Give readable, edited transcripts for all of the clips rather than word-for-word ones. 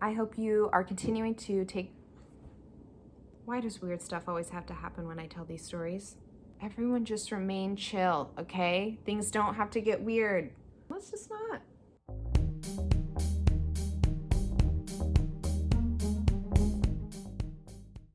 I hope you are continuing to take... Why does weird stuff always have to happen when I tell these stories? Everyone just remain chill, okay? Things don't have to get weird. Let's just not.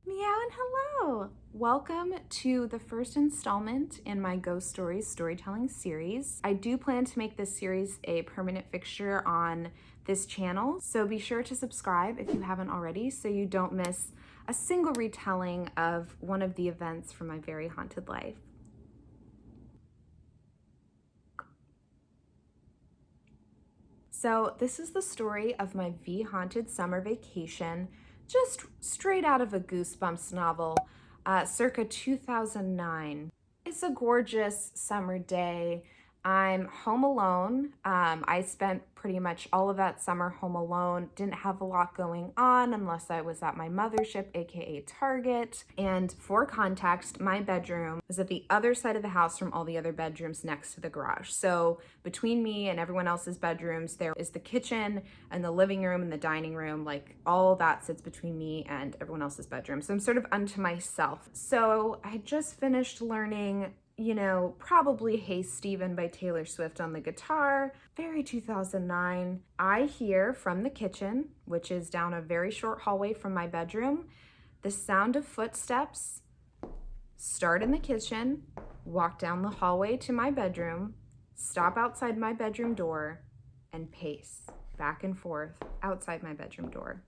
Meow and hello! Welcome to the first installment in my Ghost Stories storytelling series. I do plan to make this series a permanent fixture on this channel, so be sure to subscribe if you haven't already so you don't miss a single retelling of one of the events from my very haunted life. So this is the story of my haunted summer vacation, just straight out of a Goosebumps novel, circa 2009. It's a gorgeous summer day. I'm home alone. I spent pretty much all of that summer home alone. Didn't have a lot going on unless I was at my mothership, aka Target. And for context, my bedroom was at the other side of the house from all the other bedrooms next to the garage. So between me and everyone else's bedrooms, there is the kitchen and the living room and the dining room. Like all that sits between me and everyone else's bedroom. So I'm sort of unto myself. So I just finished learning, probably Hey Stephen by Taylor Swift on the guitar. Very 2009. I hear from the kitchen, which is down a very short hallway from my bedroom, the sound of footsteps start in the kitchen, walk down the hallway to my bedroom, stop outside my bedroom door, and pace back and forth outside my bedroom door.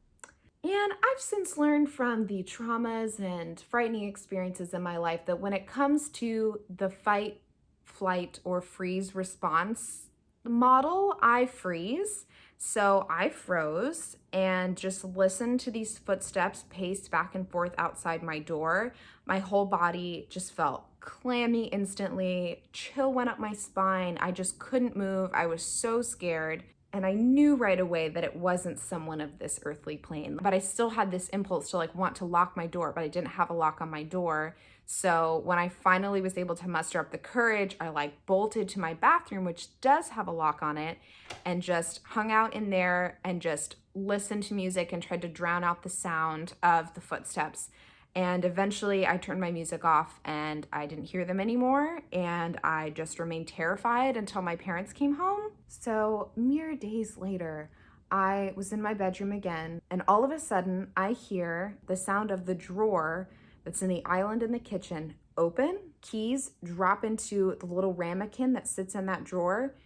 And I've since learned from the traumas and frightening experiences in my life that when it comes to the fight, flight, or freeze response model, I freeze. So I froze and just listened to these footsteps pace back and forth outside my door. My whole body just felt clammy instantly. Chill went up my spine. I just couldn't move. I was so scared. And I knew right away that it wasn't someone of this earthly plane, but I still had this impulse to want to lock my door, but I didn't have a lock on my door. So when I finally was able to muster up the courage, I bolted to my bathroom, which does have a lock on it, and just hung out in there and just listened to music and tried to drown out the sound of the footsteps. And eventually I turned my music off and I didn't hear them anymore. And I just remained terrified until my parents came home. So mere days later, I was in my bedroom again. And all of a sudden I hear the sound of the drawer that's in the island in the kitchen open, keys drop into the little ramekin that sits in that drawer,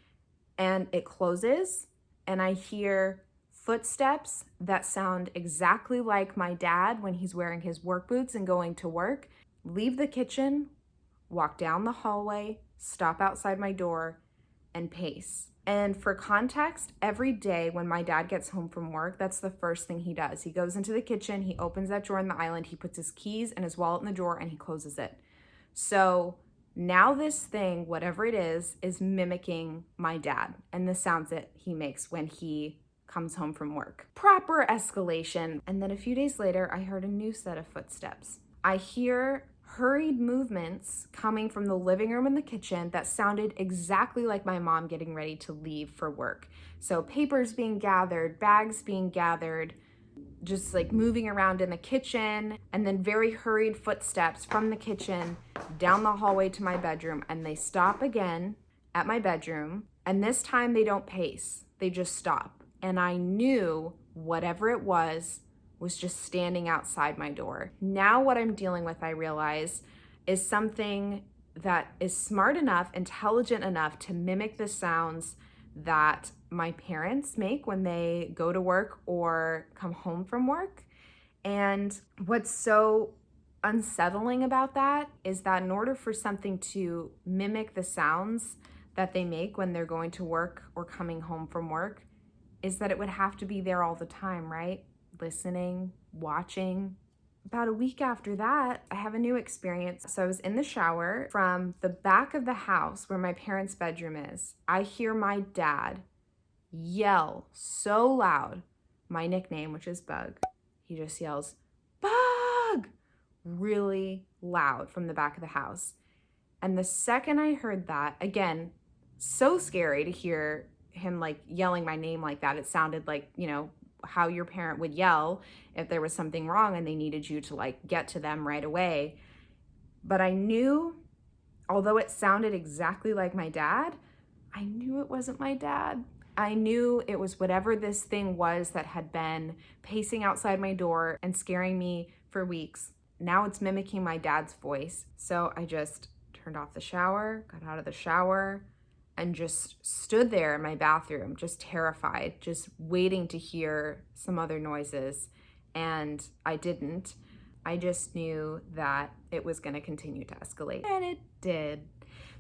and it closes. And I hear footsteps that sound exactly like my dad when he's wearing his work boots and going to work, leave the kitchen, walk down the hallway, stop outside my door, and pace. And for context, every day when my dad gets home from work, that's the first thing he does. He goes into the kitchen, he opens that drawer in the island, he puts his keys and his wallet in the drawer, and he closes it. So now this thing, whatever it is mimicking my dad and the sounds that he makes when he comes home from work. Proper escalation. And then a few days later, I heard a new set of footsteps. I hear hurried movements coming from the living room and the kitchen that sounded exactly like my mom getting ready to leave for work. So papers being gathered, bags being gathered, just moving around in the kitchen, and then very hurried footsteps from the kitchen down the hallway to my bedroom. And they stop again at my bedroom. And this time they don't pace, they just stop. And I knew whatever it was just standing outside my door. Now what I'm dealing with, I realize, is something that is smart enough, intelligent enough to mimic the sounds that my parents make when they go to work or come home from work. And what's so unsettling about that is that in order for something to mimic the sounds that they make when they're going to work or coming home from work, is that it would have to be there all the time, right? Listening, watching. About a week after that, I have a new experience. So I was in the shower from the back of the house where my parents' bedroom is. I hear my dad yell so loud, my nickname, which is Bug. He just yells, "Bug!" really loud from the back of the house. And the second I heard that, again, so scary to hear him yelling my name like that. It sounded like, how your parent would yell if there was something wrong and they needed you to like get to them right away. But I knew, although it sounded exactly like my dad, I knew it wasn't my dad. I knew it was whatever this thing was that had been pacing outside my door and scaring me for weeks. Now it's mimicking my dad's voice. So I just turned off the shower, got out of the shower, and just stood there in my bathroom, just terrified, just waiting to hear some other noises. And I didn't. I just knew that it was going to continue to escalate. And it did.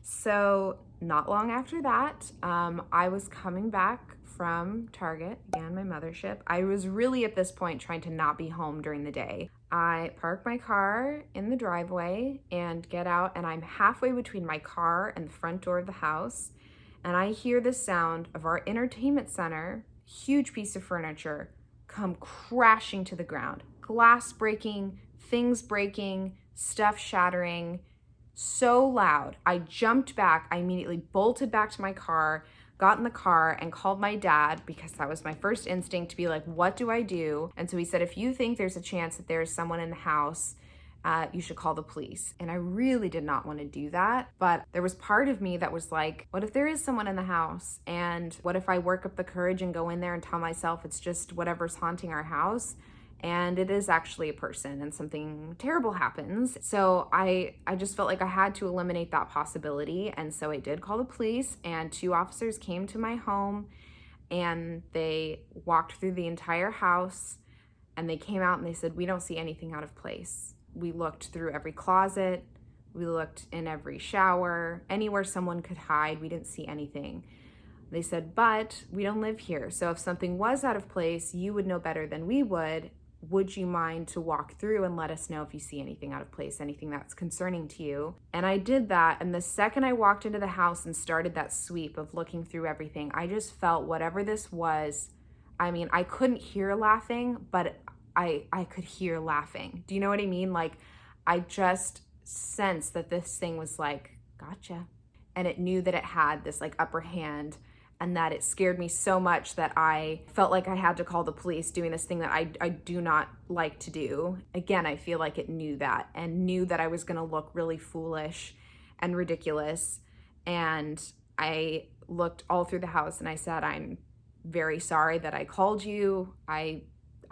So not long after that, I was coming back from Target, again, my mothership. I was really at this point trying to not be home during the day. I park my car in the driveway and get out, and I'm halfway between my car and the front door of the house. And I hear the sound of our entertainment center, huge piece of furniture, come crashing to the ground. Glass breaking, things breaking, stuff shattering, so loud. I jumped back. I immediately bolted back to my car, got in the car, and called my dad because that was my first instinct to be like, what do I do? And so he said, if you think there's a chance that there's someone in the house, you should call the police. And I really did not want to do that. But there was part of me that was like, what if there is someone in the house? And what if I work up the courage and go in there and tell myself it's just whatever's haunting our house? And it is actually a person and something terrible happens. So I just felt like I had to eliminate that possibility. And so I did call the police, and 2 officers came to my home and they walked through the entire house, and they came out and they said, we don't see anything out of place. We looked through every closet. We looked in every shower, anywhere someone could hide. We didn't see anything. They said, but we don't live here. So if something was out of place, you would know better than we would. Would you mind to walk through and let us know if you see anything out of place, anything that's concerning to you? And I did that. And the second I walked into the house and started that sweep of looking through everything, I just felt whatever this was. I mean, I couldn't hear laughing, but I could hear laughing. Do you know what I mean? Like, I just sensed that this thing was like, gotcha. And it knew that it had this like upper hand, and that it scared me so much that I felt like I had to call the police, doing this thing that I do not like to do. Again, I feel like it knew that, and knew that I was gonna look really foolish and ridiculous. And I looked all through the house and I said, I'm very sorry that I called you.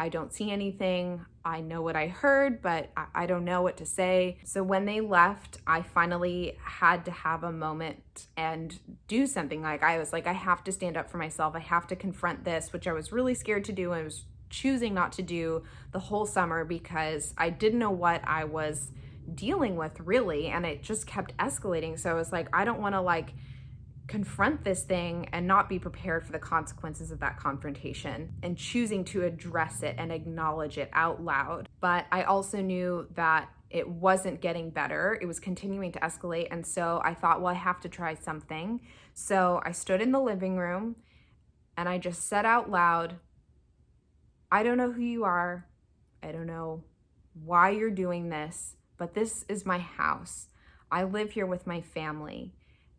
I don't see anything. I know what I heard, but I don't know what to say. So when they left, I finally had to have a moment and do something. Like, I was like, I have to stand up for myself. I have to confront this, which I was really scared to do. And I was choosing not to do the whole summer because I didn't know what I was dealing with really. And it just kept escalating. So I was like, I don't want to like confront this thing and not be prepared for the consequences of that confrontation, and choosing to address it and acknowledge it out loud. But I also knew that it wasn't getting better. It was continuing to escalate. And so I thought, well, I have to try something. So I stood in the living room and I just said out loud, I don't know who you are. I don't know why you're doing this, but this is my house. I live here with my family.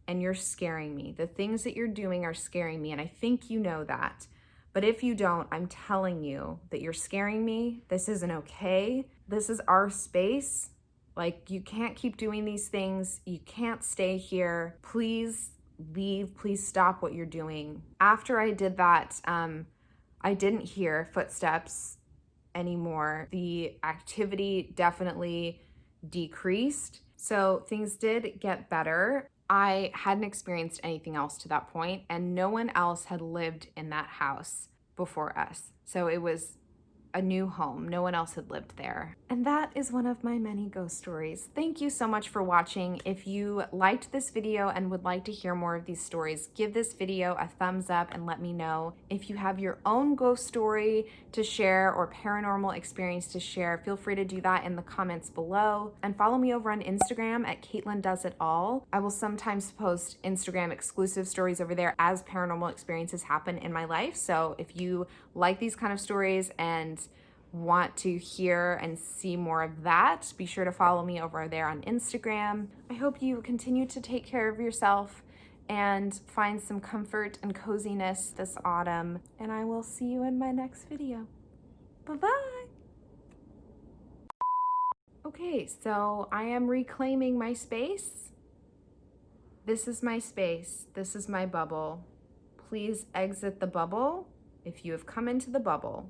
And you're scaring me. The things that you're doing are scaring me, and I think you know that. But if you don't, I'm telling you that you're scaring me. This isn't okay. This is our space. Like, you can't keep doing these things. You can't stay here. Please leave. Please stop what you're doing. After I did that, I didn't hear footsteps anymore. The activity definitely decreased. So things did get better. I hadn't experienced anything else to that point, and no one else had lived in that house before us. So it was a new home. No one else had lived there. And that is one of my many ghost stories. Thank you so much for watching. If you liked this video and would like to hear more of these stories, give this video a thumbs up and let me know. If you have your own ghost story to share or paranormal experience to share, feel free to do that in the comments below. And follow me over on Instagram at Caitlin Does It All. I will sometimes post Instagram exclusive stories over there as paranormal experiences happen in my life. So if you like these kind of stories and want to hear and see more of that, be sure to follow me over there on Instagram. I hope you continue to take care of yourself, and find some comfort and coziness this autumn. And I will see you in my next video. Bye-bye. Okay, so I am reclaiming my space. This is my space. This is my bubble. Please exit the bubble if you have come into the bubble.